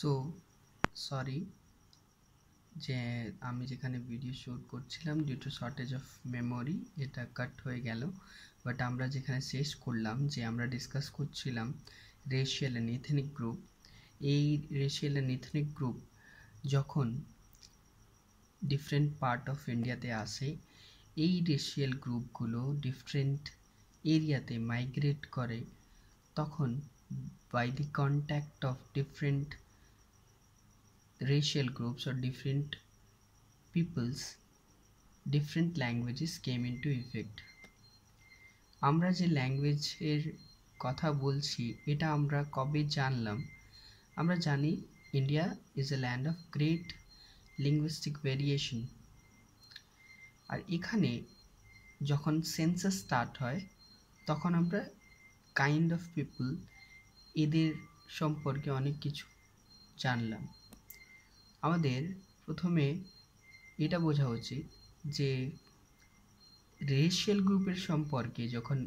So sorry যে আমি যেখানে ভিডিও শ্যুট করছিলাম due to shortage of memory এটা কাট হয়ে গেল। বাট আমরা যেখানে শেষ করলাম যে আমরা ডিসকাস করছিলাম রেশিয়াল অ্যান্ড এথনিক গ্রুপ। এই রেশিয়াল অ্যান্ড এথনিক গ্রুপ যখন ডিফারেন্ট পার্ট অফ ইন্ডিয়াতে আসে, এই রেশিয়াল গ্রুপগুলো ডিফারেন্ট এরিয়াতে মাইগ্রেট করে, তখন by the contact of different racial groups or different peoples, different languages came into effect. আমরা যে ল্যাঙ্গুয়েজের কথা বলছি এটা আমরা কবে জানলাম? আমরা জানি India is a land of great linguistic variation. আর এখানে যখন সেন্সাস স্টার্ট হয় তখন আমরা কাইন্ড অফ পিপল এদের সম্পর্কে অনেক কিছু জানলাম। আমাদের প্রথমে এটা বোঝা উচিত যে রেশিয়াল গ্রুপের সম্পর্কে যখন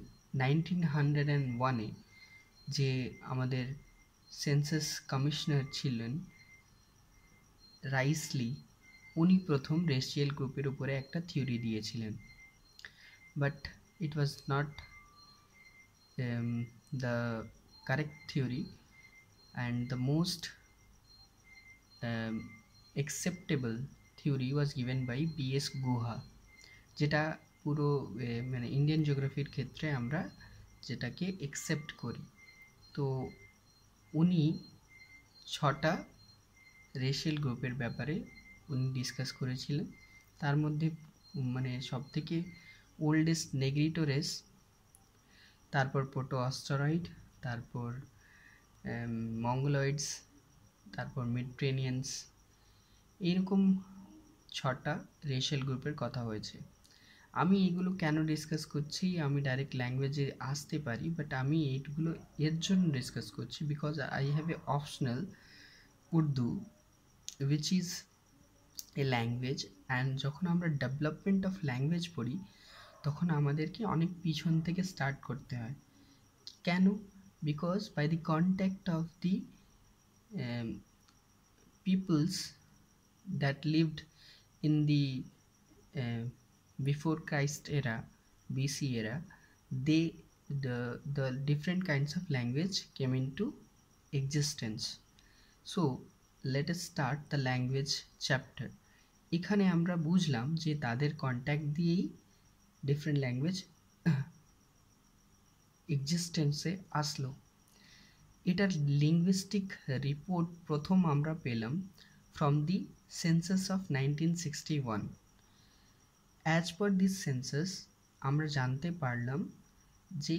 1901-এ যে আমাদের সেন্সাস কমিশনার ছিলেন রাইসলি, উনি প্রথম রেশিয়াল গ্রুপের উপরে একটা থিওরি দিয়েছিলেন। But it was not the correct theory and the most acceptable theory was given by B.S. গুহা, যেটা পুরো মানে ইন্ডিয়ান জিওগ্রাফির ক্ষেত্রে আমরা যেটাকে একসেপ্ট করি। তো উনি 6টা রেশিয়াল গ্রুপের ব্যাপারে উনি ডিসকাস করেছিলেন। তার মধ্যে মানে সবথেকে ওল্ডেস্ট নেগ্রিটো রেস, তারপর প্রোটো অস্টেরয়েড, তারপর মঙ্গোলয়েডস, তারপর মেডিটেরিয়ানিয়ানস, এইরকম 6টা রেশিয়াল গ্রুপের কথা হয়েছে। আমি এগুলো কেন ডিসকাস করছি, আমি ডাইরেক্ট ল্যাঙ্গুয়েজে আসতে পারি, বাট আমি এইগুলো এর জন্য ডিসকাস করছি because I have a optional Urdu which is a language. And যখন আমরা ডেভেলপমেন্ট অফ ল্যাঙ্গুয়েজ পড়ি তখন আমাদেরকে অনেক পিছন থেকে স্টার্ট করতে হয়। কেন? Because by the contact of the peoples that lived in the before Christ era, BC era, the different kinds of language came into existence. So let us start the language chapter. এখানে আমরা বুঝলাম যে তাদের contact দিয়েই different language এক্সিস্টেন্সে আসলো। এটার linguistic report প্রথম আমরা পেলাম from the census of 1961. As per this census আমরা জানতে পারলাম যে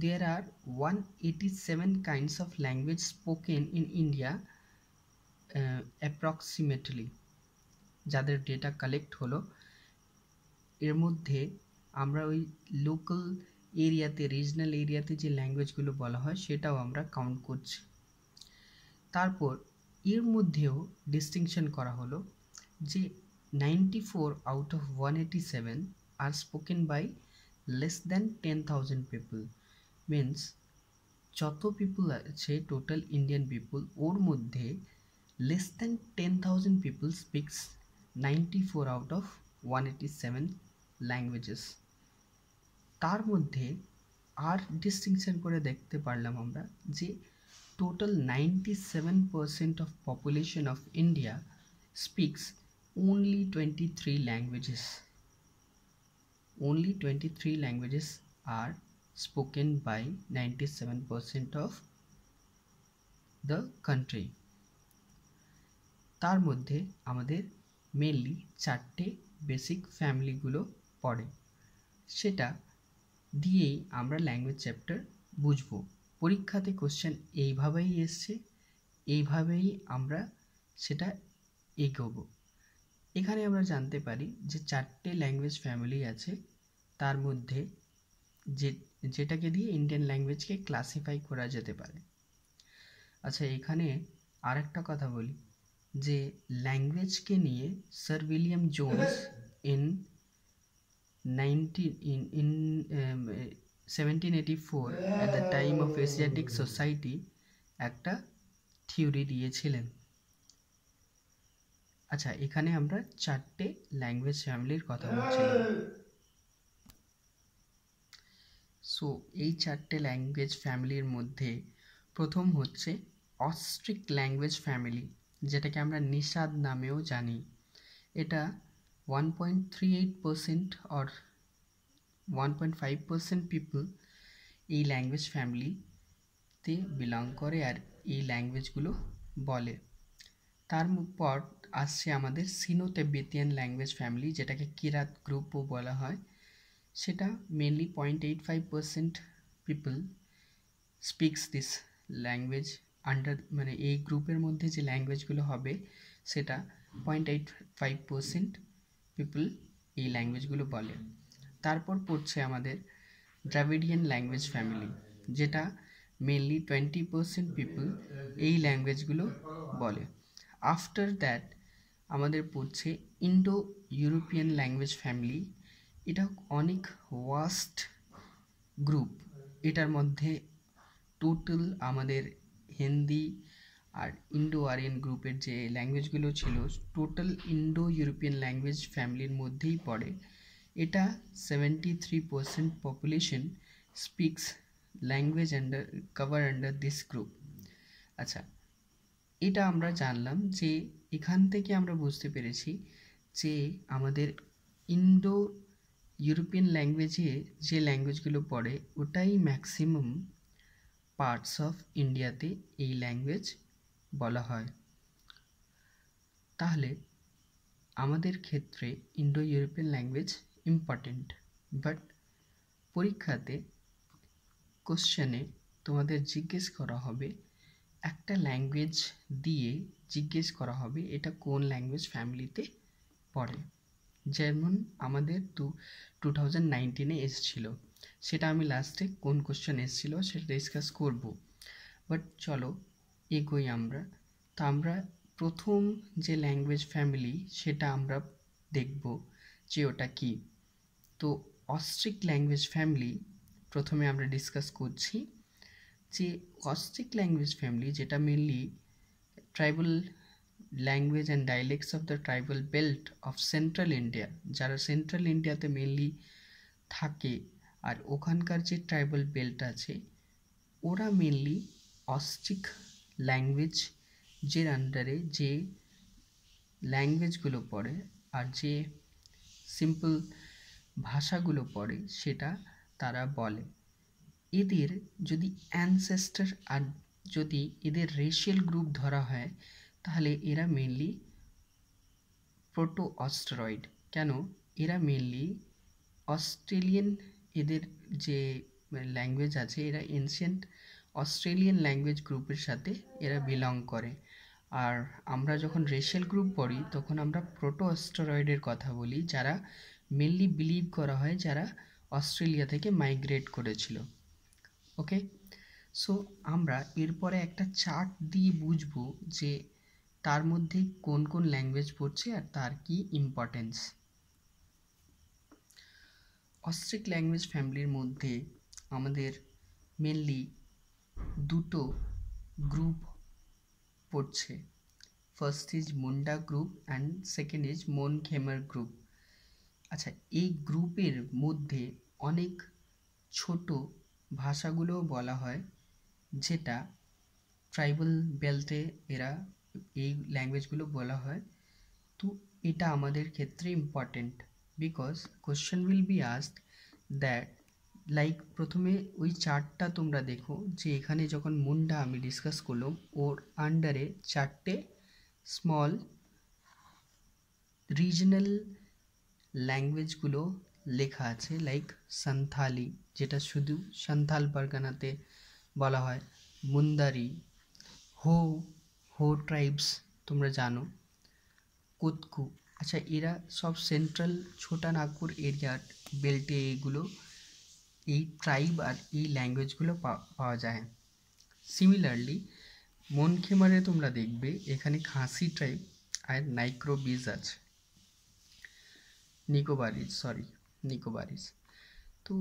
there are 187 kinds of language spoken in India approximately, যাদের ডেটা কালেক্ট হলো। এর মধ্যে আমরা ওই লোকাল এরিয়াতে, রিজনাল এরিয়াতে যে ল্যাঙ্গুয়েজগুলো বলা হয় সেটাও আমরা কাউন্ট করছি। তারপর এর মধ্যেও ডিস্টিংশন করা হলো যে 94 out of 187 are spoken by less than 10,000 people. Means যত পিপল আছে টোটাল ইন্ডিয়ান পিপল, ওর মধ্যে less than 10,000 people speaks 94 out of 187 languages. তার মধ্যে আর ডিস্টিংশন করে দেখতে পারলাম আমরা যে total 97% of population of India speaks only 23 languages. Only 23 languages are spoken by 97% of the country. তার মধ্যে আমাদের মেনলি 4টে বেসিক ফ্যামিলিগুলো পড়ে, সেটা দিয়েই আমরা ল্যাঙ্গুয়েজ চ্যাপ্টার বুঝবো। পরীক্ষাতে কোশ্চেন এইভাবেই এসছে, এইভাবেই আমরা সেটা এগোবো। এখানে আমরা জানতে পারি যে 4টে ল্যাঙ্গুয়েজ ফ্যামিলি আছে, তার মধ্যে যেটাকে দিয়ে ইন্ডিয়ান ল্যাঙ্গুয়েজকে ক্লাসিফাই করা যেতে পারে। আচ্ছা, এখানে আর একটা কথা বলি যে ল্যাঙ্গুয়েজকে নিয়ে sir William Jones in 1784 at the time of Asiatic Society একটা থিওরি দিয়েছিলেন। আচ্ছা, এখানে আমরা চারটে ল্যাঙ্গুয়েজ ফ্যামিলির কথা বলছিলাম। সো এই চারটে ল্যাঙ্গুয়েজ ফ্যামিলির মধ্যে প্রথম হচ্ছে অস্ট্রিক ল্যাঙ্গুয়েজ ফ্যামিলি, যেটাকে আমরা নিষাদ নামেও জানি। এটা 1.38% or 1.5% পিপল এই ল্যাঙ্গুয়েজ ফ্যামিলিতে বিলং করে আর এই ল্যাঙ্গুয়েজগুলো বলে। তার পর আসছে আমাদের সিনো তিবেতিয়ান ল্যাঙ্গুয়েজ ফ্যামিলি, যেটাকে কিরাত গ্রুপও বলা হয়। সেটা mainly 0.85% people speaks this language under, মানে এই গ্রুপের মধ্যে যে ল্যাঙ্গুয়েজগুলো হবে সেটা 0.85% পিপল এই ল্যাঙ্গুয়েজগুলো বলে। তারপর পড়ছে আমাদের দ্রাবিডিয়ান ল্যাঙ্গুয়েজ ফ্যামিলি, যেটা মেনলি 20% পিপল এই ল্যাঙ্গুয়েজগুলো বলে। আফটার দ্যাট আমাদের পড়ছে ইন্ডো ইউরোপিয়ান ল্যাঙ্গুয়েজ ফ্যামিলি। এটা অনেক ওয়াস্ট গ্রুপ। এটার মধ্যে টোটাল আমাদের হিন্দি আর ইন্ডো আরিয়ান গ্রুপের যে ল্যাঙ্গুয়েজগুলো ছিল টোটাল ইন্ডো ইউরোপিয়ান ল্যাঙ্গুয়েজ ফ্যামিলির মধ্যেই পড়ে। এটা 73% population speaks language under this group. আচ্ছা, এটা আমরা জানলাম যে এখান থেকে আমরা বুঝতে পেরেছি যে আমাদের ইন্ডো ইউরোপিয়ান ল্যাঙ্গুয়েজে যে ল্যাঙ্গুয়েজগুলো পড়ে ওটাই ম্যাক্সিমাম পার্টস অফ ইন্ডিয়াতে এই ল্যাঙ্গুয়েজ বলা হয়। তাহলে আমাদের ক্ষেত্রে Indo European language important, but পরীক্ষাতে কোশ্চেনে তোমাদের জিজ্ঞেস করা হবে, একটা ল্যাঙ্গুয়েজ দিয়ে জিজ্ঞেস করা হবে এটা কোন ল্যাঙ্গুয়েজ ফ্যামিলিতে পড়ে। যেমন আমাদের 2019-এ এসেছিল, সেটা আমি লাস্টে কোন কোশ্চেন এসেছিল সেটা ডিসকাস করব। বাট চলো এগোই আমরা। তো আমরা প্রথম যে ল্যাঙ্গুয়েজ ফ্যামিলি সেটা আমরা দেখব যে ওটা কি। তো অস্ট্রিক ল্যাঙ্গুয়েজ ফ্যামিলি প্রথমে আমরা ডিসকাস করছি। যে অস্ট্রিক ল্যাঙ্গুয়েজ ফ্যামিলি, যেটা mainly tribal language and ডায়ালেক্টস of the tribal belt of central India, যারা সেন্ট্রাল ইন্ডিয়াতে মেনলি থাকে আর ওখানকার যে ট্রাইবাল বেল্ট আছে ওরা মেনলি অস্ট্রিক ল্যাঙ্গুয়েজ যের আন্ডারে যে ল্যাঙ্গুয়েজগুলো পড়ে আর যে সিম্পল ভাষাগুলো পড়ে সেটা তারা বলে। এদের যদি অ্যানসেস্টার আর যদি এদের রেশিয়াল গ্রুপ ধরা হয় তাহলে এরা মেনলি প্রোটো অস্ট্রয়েড। কেন? এরা মেনলি অস্ট্রেলিয়ান, এদের যে ল্যাঙ্গুয়েজ আছে এরা এনশিয়েন্ট অস্ট্রেলিয়ান ল্যাঙ্গুয়েজ গ্রুপের সাথে এরা বিলং করে। আর আমরা যখন রেশিয়াল গ্রুপ পড়ি তখন আমরা প্রোটো অস্ট্রয়েডের কথা বলি, যারা মেনলি বিলিভ করা হয় যারা অস্ট্রেলিয়া থেকে মাইগ্রেট করেছিল। ওকে, সো আমরা এরপরে একটা চার্ট দিয়ে বুঝবো যে তার মধ্যে কোন কোন ল্যাঙ্গুয়েজ পড়ছে আর তার কি ইম্পর্টেন্স। অস্ট্রিক ল্যাঙ্গুয়েজ ফ্যামিলির মধ্যে আমাদের মেনলি দুটো গ্রুপ পড়ছে। First is Munda group and second is মন খেমার গ্রুপ। আচ্ছা, এই গ্রুপের মধ্যে অনেক ছোট ভাষাগুলোও বলা হয়, যেটা ট্রাইবাল বেল্টে এরা এই ল্যাঙ্গুয়েজগুলো বলা হয়। তো এটা আমাদের ক্ষেত্রে important because question will be asked that, like প্রথমে ওই চার্টটা তোমরা দেখো যে এখানে যখন মুন্ডা আমি ডিসকাস করলাম ওর আন্ডারে চারটে স্মল রিজনাল ল্যাঙ্গুয়েজগুলো লেখা আছে, লাইক সান্থালি, যেটা শুধু সান্থাল পারগানাতে বলা হয়, মুন্দারি, হো ট্রাইবস তোমরা জানো, কুতকু। আচ্ছা, এরা সব সেন্ট্রাল ছোটা নাগপুর এরিয়ার বেল্টে এগুলো এই ট্রাইব আর এই ল্যাঙ্গুয়েজগুলো পাওয়া যায়। সিমিলারলি মনখেমারে তোমরা দেখবে এখানে খাসি ট্রাইব আর নাইক্রোবিজ আছে, নিকোবারিজ। তো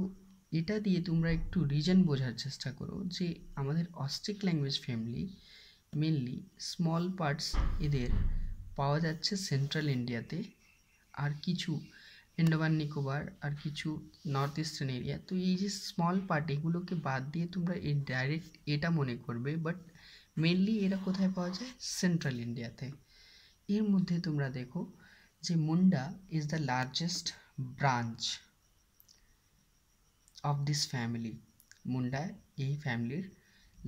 এটা দিয়ে তোমরা একটু রিজন বোঝার চেষ্টা করো যে আমাদের Austric language family mainly small parts এদের পাওয়া যাচ্ছে সেন্ট্রাল ইন্ডিয়াতে, আর কিছু আন্দামান নিকোবর, আর কিছু নর্থ ইস্টার্ন এরিয়া। তো এই যে স্মল পার্ট, এগুলোকে বাদ দিয়ে তোমরা এই ডাইরেক্ট এটা মনে করবে, বাট মেনলি এরা কোথায় পাওয়া যায়? সেন্ট্রাল ইন্ডিয়াতে। এর মধ্যে তোমরা দেখো যে Munda is the largest branch of this family. Munda এই ফ্যামিলির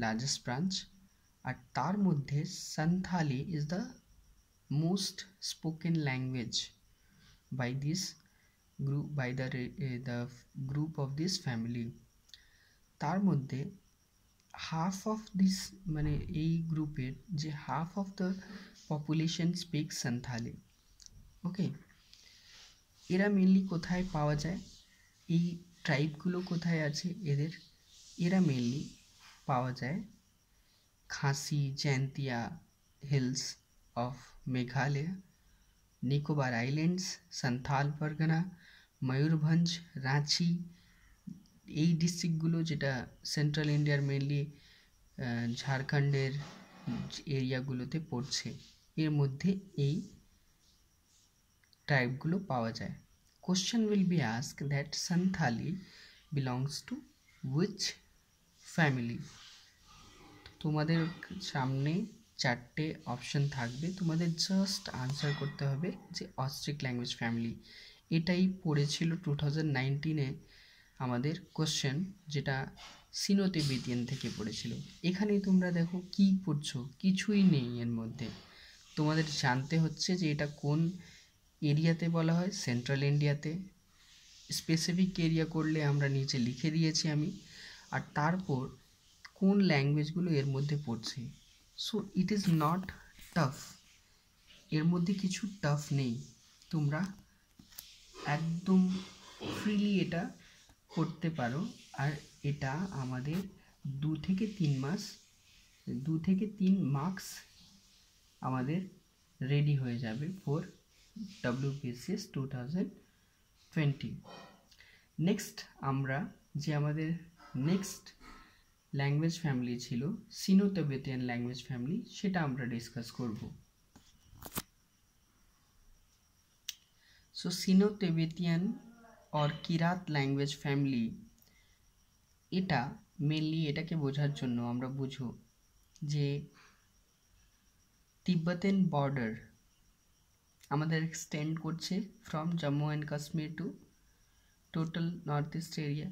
লার্জেস্ট ব্রাঞ্চ। আর তার মধ্যে Santhali is the most spoken language by this group, by the group of this family। তার মধ্যে হাফ অফ দিস, মানে এই গ্রুপের যে half of the population speak Santhali. Okay, এরা মেনলি কোথায় পাওয়া যায়? এই ট্রাইবগুলো কোথায় আছে এদের? এরা মেনলি পাওয়া যায় Khasi Jaintia hills of Meghalaya, Nicobar islands, Santhal Pargana, Mayurbhanj, Ranchi, এই ডিস্ট্রিক্টগুলো যেটা সেন্ট্রাল ইন্ডিয়ার মেনলি ঝাড়খণ্ডের এরিয়াগুলোতে পড়ছে, এর মধ্যে এই ট্রাইবগুলো পাওয়া যায়। Question will be ask that Santhali belongs to which family. তোমাদের সামনে চারটে অপশন থাকবে, তোমাদের জাস্ট আনসার করতে হবে যে অস্ট্রিক ল্যাঙ্গুয়েজ ফ্যামিলি। এটাই পড়েছিল 2019-এ আমাদের কোশ্চেন, যেটা সিনো তিবেতিয়ান থেকে পড়েছিল। এখানেই তোমরা দেখো কি পড়ছো, কিছুই নেই এর মধ্যে। তোমাদের জানতে হচ্ছে যে এটা কোন এরিয়াতে বলা হয়, সেন্ট্রাল ইন্ডিয়াতে। স্পেসিফিক এরিয়া করলে আমরা নিচে লিখে দিয়েছি আমি, আর তারপর কোন ল্যাঙ্গুয়েজগুলো এর মধ্যে পড়ছে। So it is not tough, এর মধ্যে কিছু টাফ নেই, তোমরা একদম ফ্রিলি এটা করতে পারো। আর এটা আমাদের 2 থেকে 3 মার্কস আমাদের রেডি হয়ে যাবে ফর WBCS 2020। নেক্সট আমরা যে আমাদের নেক্সট ল্যাঙ্গুয়েজ ফ্যামিলি ছিল সিনো তিবেতিয়ান ল্যাঙ্গুয়েজ ফ্যামিলি, সেটা আমরা ডিসকাস করব। So Sino Tibetan or Kirat language family, এটা মেনলি এটাকে বোঝার জন্য আমরা বুঝো যে তিব্বতেন বর্ডার আমাদের এক্সটেন্ড করছে from Jammu and Kashmir to total north east area.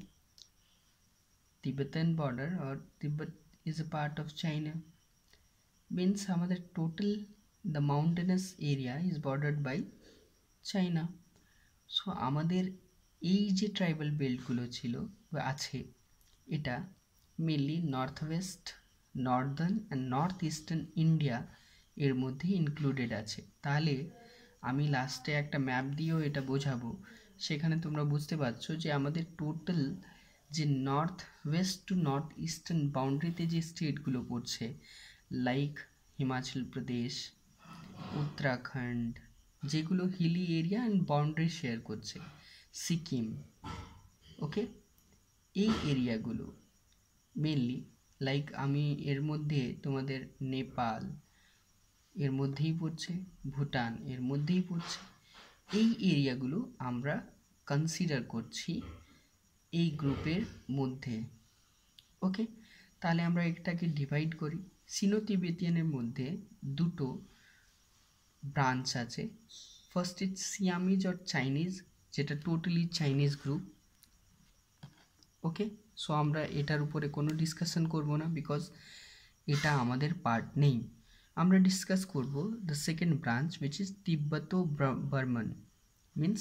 Tibetan border or Tibet is a part of China, means আমাদের total the mountainous area is bordered by China। So আমাদের এই যে ট্রাইবাল বেল্টগুলো ছিল বা আছে, এটা mainly north West, Northern and north eastern India এর মধ্যে ইনক্লুডেড আছে। তাহলে আমি লাস্টে একটা ম্যাপ দিয়েও এটা বোঝাবো, সেখানে তোমরা বুঝতে পারছো যে আমাদের টোটাল যে north west to north eastern বাউন্ডারিতে যে স্টেটগুলো পড়ছে, লাইক হিমাচল প্রদেশ, উত্তরাখণ্ড, যেগুলো hilly area and boundary share করছে, সিকিম, ওকে, এই এরিয়াগুলো মেনলি, লাইক আমি এর মধ্যে তোমাদের নেপাল এর মধ্যেই পড়ছে, ভুটান এর মধ্যেই পড়ছে, এই এরিয়াগুলো আমরা কনসিডার করছি এই গ্রুপের মধ্যে। ওকে, তাহলে আমরা এটাকে ডিভাইড করি। সিনো তিবেতিয়ানের মধ্যে দুটো ব্রাঞ্চ আছে। First is Siamese or Chinese, যেটা টোটালি চাইনিজ গ্রুপ। ওকে, সো আমরা এটার উপরে কোনো ডিসকাশন করব না, বিকজ এটা আমাদের পার্ট নেই। আমরা ডিসকাস করব the second branch which is Tibeto Burman, means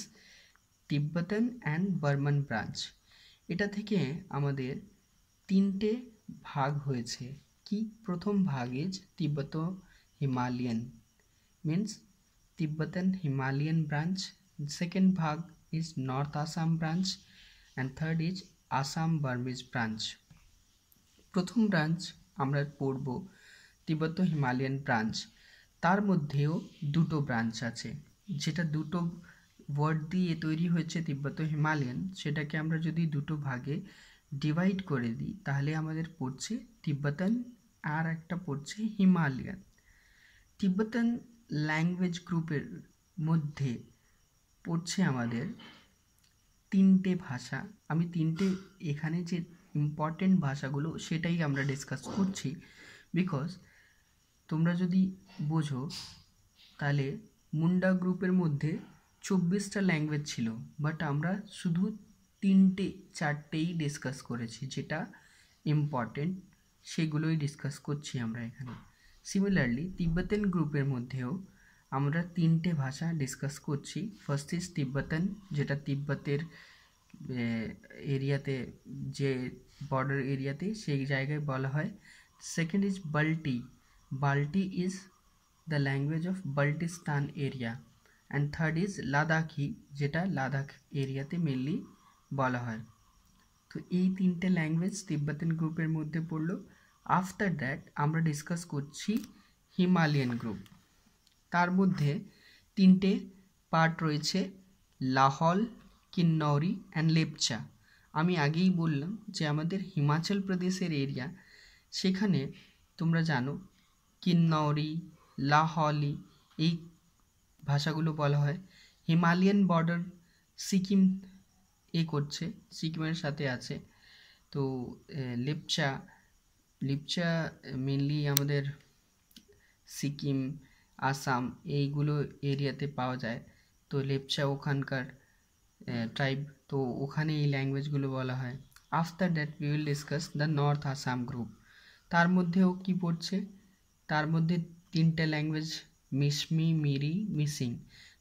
Tibetan and Burman branch. এটা থেকে আমাদের তিনটে ভাগ হয়েছে। কি? প্রথম ভাগ is Tibeto Himalayan, means Tibetan Himalayan branch. Second ভাগ is north Assam branch, and third is Assam Burmese branch. প্রথম ব্রাঞ্চ আমরা পড়ব তিব্বতো হিমালয়ান ব্রাঞ্চ। তার মধ্যেও দুটো ব্রাঞ্চ আছে, যেটা দুটো ওয়ার্ড দিয়ে তৈরি হয়েছে তিব্বতো হিমালয়ান, সেটাকে আমরা যদি দুটো ভাগে ডিভাইড করে দিই তাহলে আমাদের পড়ছে তিব্বতান আর একটা পড়ছে হিমালয়ান। তিব্বতান ল্যাঙ্গুয়েজ গ্রুপের মধ্যে পড়ছে আমাদের তিনটে ভাষা। আমি তিনটে এখানে যে ইম্পর্টেন্ট ভাষাগুলো সেটাই আমরা ডিসকাস করছি, বিকজ তোমরা যদি বোঝো তাহলে মুন্ডা গ্রুপের মধ্যে 24টা ল্যাঙ্গুয়েজ ছিল, বাট আমরা শুধু চারটেই ডিসকাস করেছি যেটা ইম্পর্টেন্ট, সেগুলোই ডিসকাস করছি আমরা এখানে। সিমিলারলি তিব্বতেন গ্রুপের মধ্যেও আমরা তিনটে ভাষা ডিসকাস করছি। ফার্স্ট ইজ তিব্বতেন, যেটা তিব্বতের এরিয়াতে, যে বর্ডার এরিয়াতে সেই জায়গায় বলা হয়। Second is Balti, Balti is the language of Baltistan area. And third is Ladakhi, যেটা লাদাখ এরিয়াতে মেনলি বলা হয়। তো এই তিনটে ল্যাঙ্গুয়েজ তিব্বতেন গ্রুপের মধ্যে পড়লো। আফটার দ্যাট আমরা ডিসকাস করছি হিমালয়ান গ্রুপ। তার মধ্যে তিনটে পার্ট রয়েছে, লাহল, কিন্নৌরি অ্যান্ড লেপচা। আমি আগেই বললাম যে আমাদের হিমাচল প্রদেশের এরিয়া, সেখানে তোমরা জানো কিন্নৌরি, লাহলি এই ভাষাগুলো বলা হয়। হিমালয়ান বর্ডার সিকিম করছে, সিকিমের সাথে আছে। তো লেপচা মেনলি আমাদের সিকিম, আসাম এইগুলো এরিয়াতে পাওয়া যায়। তো লেপচা ওখানকার ট্রাইব, তো ওখানে এই ল্যাঙ্গুয়েজগুলো বলা হয়। After that we will discuss the north Assam group. তার মধ্যেও কি পড়ছে, তার মধ্যে তিনটে ল্যাঙ্গুয়েজ, মিসমি, মিরি, মিসিং।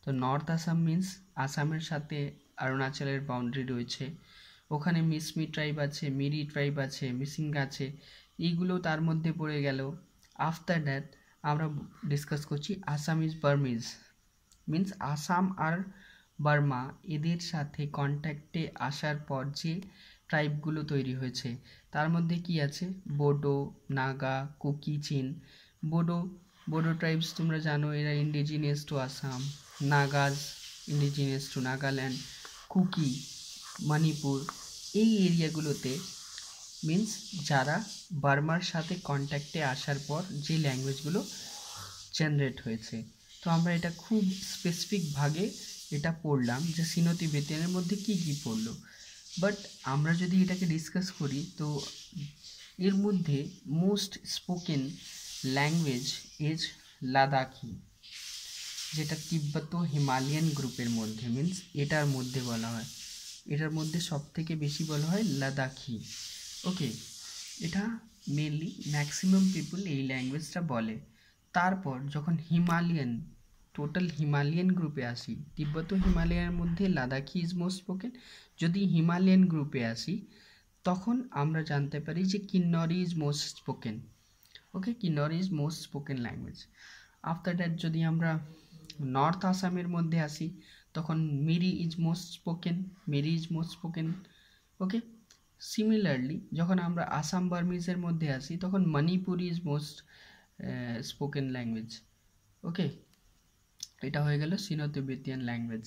তো নর্থ আসাম মিন্স আসামের সাথে অরুণাচলের বাউন্ডারি রয়েছে, ওখানে মিসমি ট্রাইব আছে, মিরি ট্রাইব আছে, মিসিং আছে, এইগুলো তার মধ্যে পড়ে গেল। আফটার দ্যাট আমরা ডিসকাস করছি আসামিজ বার্মিজ, মিন্স আসাম আর বার্মা এদের সাথে কন্ট্যাক্টে আসার পর যে ট্রাইবগুলো তৈরি হয়েছে, তার মধ্যে কি আছে, বোডো, নাগা, কুকি, চিন। বোডো ট্রাইবস তোমরা জানো এরা indigenous to Assam, Nagas indigenous to Nagaland, Kuki Manipur. এই এরিয়াগুলোতে মিন্স যারা বার্মার সাথে কন্ট্যাক্টে আসার পর যে ল্যাঙ্গুয়েজগুলো জেনারেট হয়েছে। তো আমরা এটা খুব স্পেসিফিক ভাগে এটা পড়লাম যে সিনো তিবেতিয়ানের মধ্যে কি কি পড়লো। বাট আমরা যদি এটাকে ডিসকাস করি, তো এর মধ্যে most spoken language is Ladakhi, যেটা তিব্বত হিমালয়ান গ্রুপের মধ্যে, মিন্স এটার মধ্যে বলা হয়, এটার মধ্যে সব থেকে বেশি বলা হয় লাদাখি। ওকে, এটা মেনলি ম্যাক্সিমাম পিপল এই ল্যাঙ্গুয়েজটা বলে। তারপর যখন টোটাল হিমালয়ান গ্রুপে আসি, তিব্বত হিমালয়ানের মধ্যে লাদাখি ইজ মোস্ট স্পোকেন। যদি হিমালয়ান গ্রুপে আসি, তখন আমরা জানতে পারি যে Kinnauri is most spoken. Okay, Kinnauri is most spoken language. After that যদি আমরা নর্থ আসামের মধ্যে আসি, তখন Miri is most spoken. Okay, similarly যখন আমরা আসাম বার্মিজের মধ্যে আসি, তখন Manipuri is most spoken language. Okay, এটা হয়ে গেল সিনো তিবেতিয়ান ল্যাঙ্গুয়েজ।